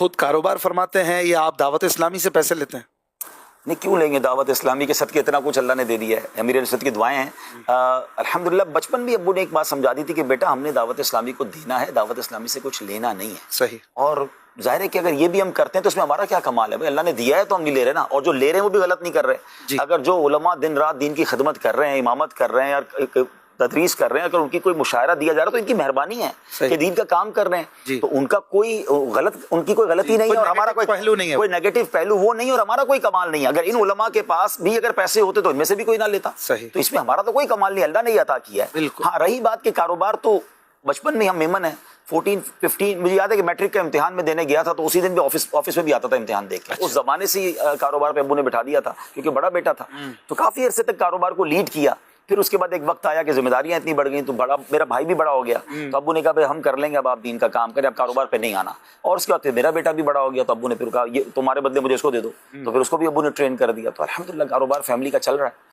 خود کاروبار فرماتے ہیں یا آپ دعوت اسلامی سے پیسے لیتے ہیں؟ نہیں کیوں لیں گے، دعوت اسلامی کے صدقے اتنا کچھ اللہ نے دے دیا ہے، امیر رشد کی دعائیں ہیں۔ الحمدللہ بچپن بھی ابو نے ایک بات سمجھا دی تھی کہ بیٹا ہم نے دعوت اسلامی کو دینا ہے، دعوت اسلامی سے کچھ لینا نہیں ہے۔ صحیح۔ اور ظاہر ہے کہ اگر یہ بھی ہم کرتے ہیں تو اس میں ہمارا کیا کمال ہے؟ بھائی اللہ نے دیا ہے تو ہم بھی لے رہے ہیں نا، اور جو لے رہے ہیں وہ بھی غلط نہیں کر رہے۔ جی۔ اگر جو علماء دن رات دین کی خدمت کر رہے ہیں، امامت کر رہے ہیں اور تدریس کر رہے ہیں، اگر ان کی کوئی مشاعرہ دیا جا رہا ہے تو ان کی مہربانی ہے کہ دین کا کام کر رہے ہیں، جی۔ تو ان کا کوئی غلط، ان کی کوئی غلطی نہیں ہے اور ہمارا کوئی پہلو نہیں ہے، کوئی نیگیٹو پہلو وہ نہیں، اور ہمارا کوئی کمال نہیں ہے۔ اگر ان علماء کے پاس بھی اگر پیسے ہوتے تو ان میں سے بھی کوئی نہ لیتا۔ صحیح۔ تو اس میں ہمارا تو کوئی کمال نہیں، اللہ نے یہ عطا کیا ہے۔ بالکل۔ ہاں رہی بات کہ کاروبار، تو بچپن میں ہم میمن ہیں 14-15، مجھے یاد ہے کہ میٹرک کا امتحان میں دینے گیا تھا تو اسی دن بھی آفس میں بھی آتا تھا امتحان دے کے۔ اس زمانے سے ہی کاروبار پہ ابو نے بٹھا دیا تھا کیونکہ بڑا بیٹا تھا، تو کافی عرصے تک کاروبار کو لیڈ کیا۔ پھر اس کے بعد ایک وقت آیا کہ ذمہ داریاں اتنی بڑھ گئیں تو میرا بھائی بھی بڑا ہو گیا، تو ابو نے کہا بھائی ہم کر لیں گے، اب آپ دین کا کام کریں، اب کاروبار پہ نہیں آنا۔ اور اس کے بعد پھر میرا بیٹا بھی بڑا ہو گیا تو ابو نے پھر کہا یہ تمہارے بدلے مجھے اس کو دے دو، تو پھر اس کو بھی ابو نے ٹرین کر دیا۔ تو الحمدللہ کاروبار فیملی کا چل رہا ہے۔